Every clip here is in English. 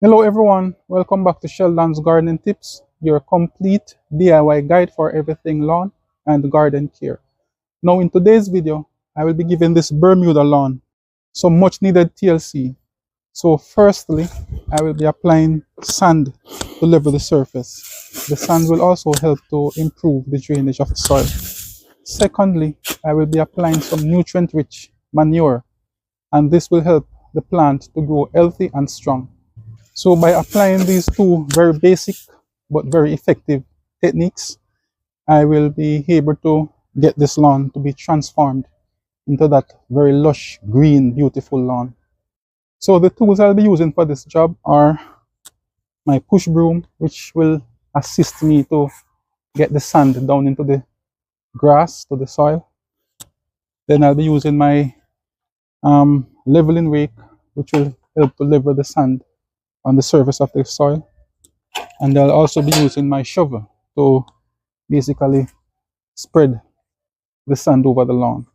Hello everyone, welcome back to Sheldon's Gardening Tips, your complete DIY guide for everything lawn and garden care. Now in today's video, I will be giving this Bermuda lawn some much needed TLC. So firstly, I will be applying sand to level the surface. The sand will also help to improve the drainage of the soil. Secondly, I will be applying some nutrient-rich manure, and this will help the plant to grow healthy and strong. So by applying these two very basic but very effective techniques, I will be able to get this lawn to be transformed into that very lush, green, beautiful lawn. So the tools I'll be using for this job are my push broom, which will assist me to get the sand down into the grass, to the soil. Then I'll be using my leveling rake, which will help to level the sand on the surface of the soil. And I'll also be using my shovel to basically spread the sand over the lawn.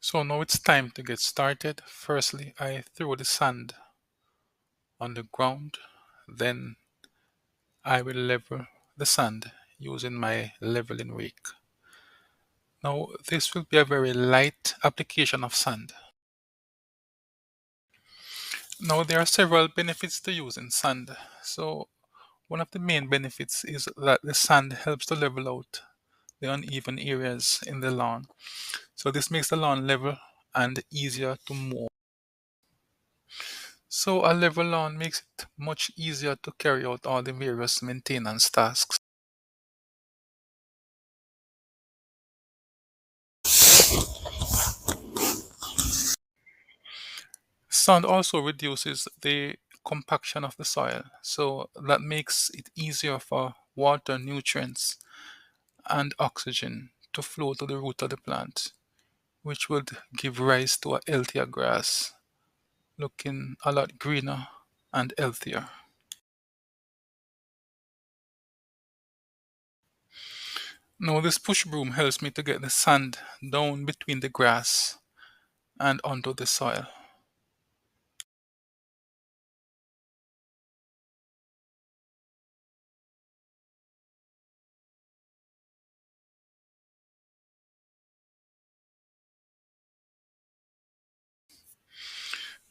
So now it's time to get started. Firstly, I throw the sand on the ground. Then I will level the sand using my leveling rake. Now this will be a very light application of sand. Now there are several benefits to using sand. So one of the main benefits is that the sand helps to level out the uneven areas in the lawn. So this makes the lawn level and easier to mow. So a level lawn makes it much easier to carry out all the various maintenance tasks. Sand also reduces the compaction of the soil, so that makes it easier for water, nutrients, and oxygen to flow to the root of the plant, which would give rise to a healthier grass, looking a lot greener and healthier. Now, this push broom helps me to get the sand down between the grass and onto the soil.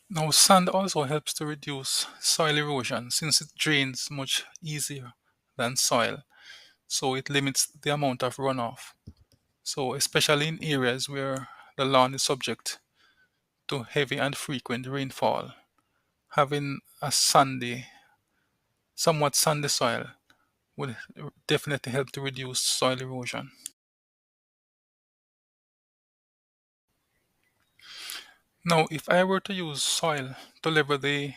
Now, sand also helps to reduce soil erosion since it drains much easier than soil, so it limits the amount of runoff. So, especially in areas where the lawn is subject to heavy and frequent rainfall, having a somewhat sandy soil would definitely help to reduce soil erosion. Now, if I were to use soil to level the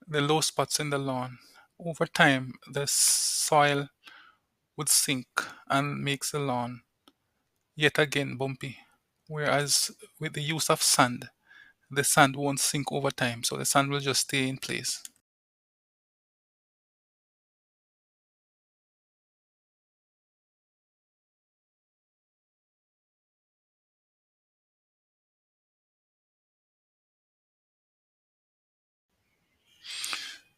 low spots in the lawn, over time the soil would sink and makes the lawn yet again bumpy. Whereas with the use of sand, the sand won't sink over time, so the sand will just stay in place.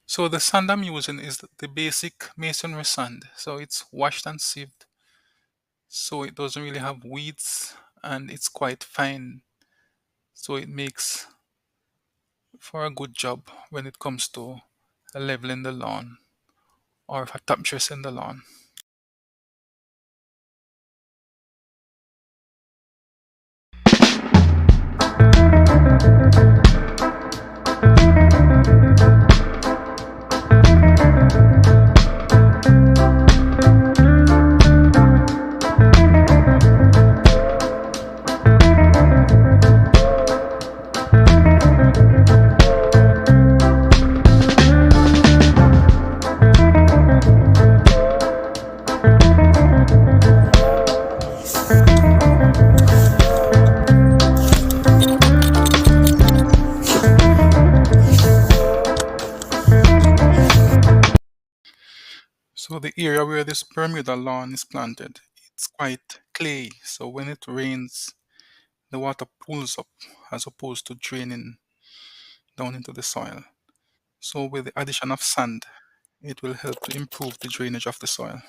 So the sand I'm using is the basic masonry sand. So it's washed and sieved, so it doesn't really have weeds and it's quite fine. So it makes for a good job when it comes to leveling the lawn or for top dressing the lawn. So the area where this Bermuda lawn is planted, it's quite clay. So when it rains, the water pools up as opposed to draining. down into the soil. So with the addition of sand, it will help to improve the drainage of the soil.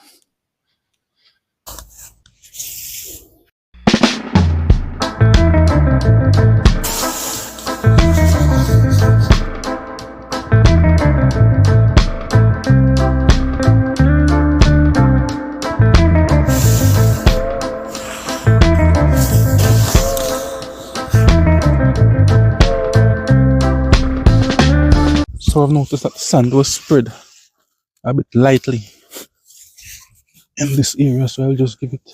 So I've noticed that the sand was spread a bit lightly in this area, so I'll just give it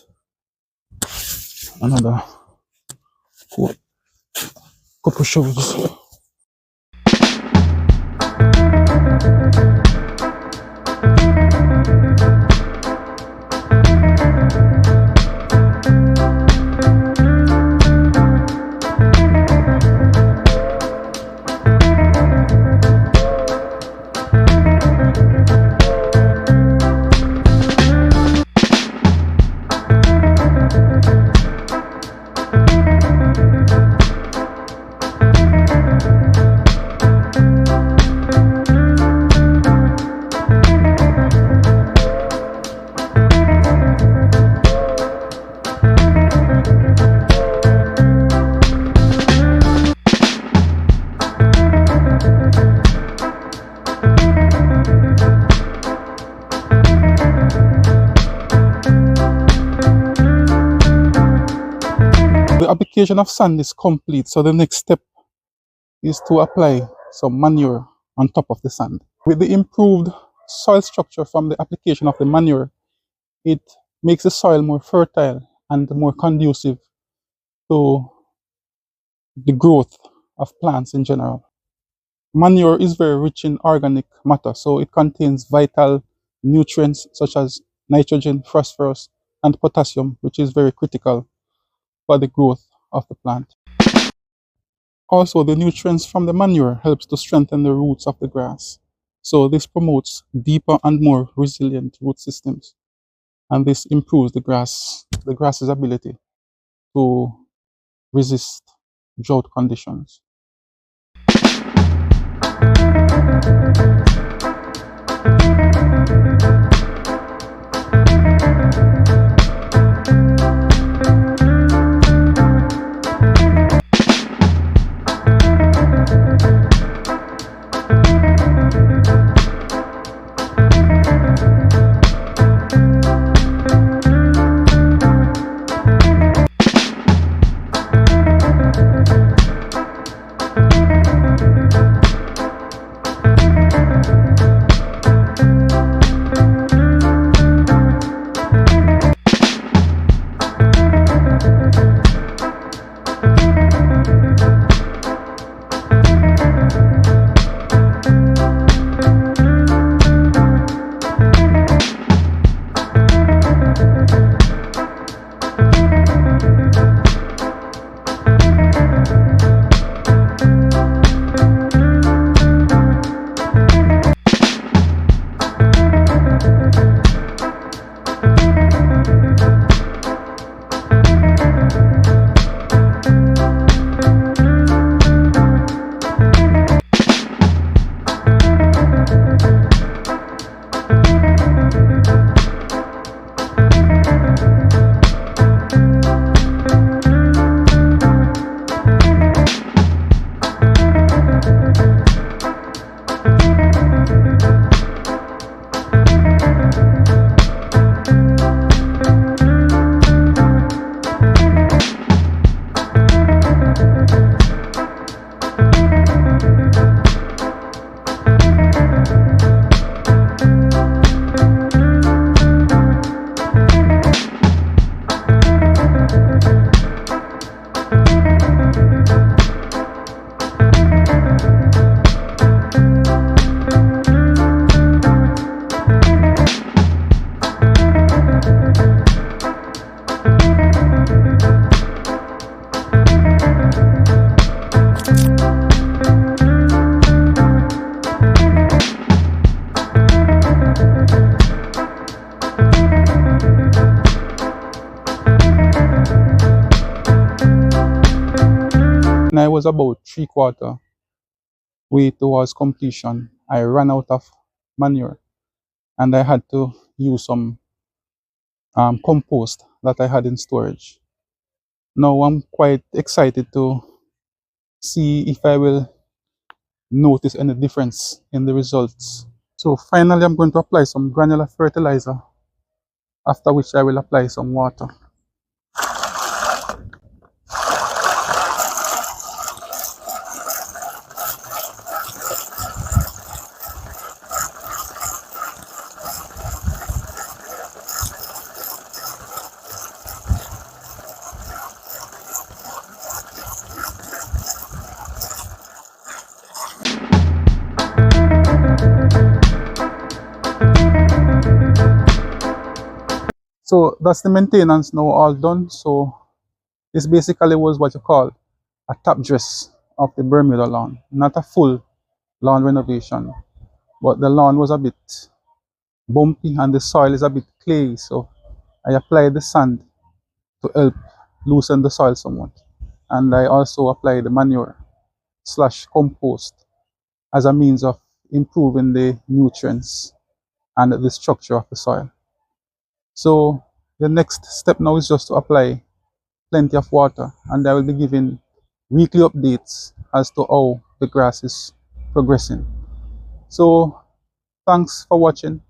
another couple shovels. The application of sand is complete, so the next step is to apply some manure on top of the sand. With the improved soil structure from the application of the manure, it makes the soil more fertile and more conducive to the growth of plants in general. Manure is very rich in organic matter, so it contains vital nutrients such as nitrogen, phosphorus, and potassium, which is very critical for the growth of the plant. Also, the nutrients from the manure helps to strengthen the roots of the grass. So this promotes deeper and more resilient root systems. And this improves the grass's ability to resist drought conditions. When I was about 3/4 way towards completion, I ran out of manure and I had to use some compost that I had in storage. Now I'm quite excited to see if I will notice any difference in the results. So finally I'm going to apply some granular fertilizer, after which I will apply some water. So that's the maintenance now all done. So this basically was what you call a top dress of the Bermuda lawn, not a full lawn renovation, but the lawn was a bit bumpy and the soil is a bit clayey, so I applied the sand to help loosen the soil somewhat, and I also applied the manure slash compost as a means of improving the nutrients and the structure of the soil. So the next step now is just to apply plenty of water, and I will be giving weekly updates as to how the grass is progressing. So thanks for watching,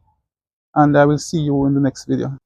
and I will see you in the next video.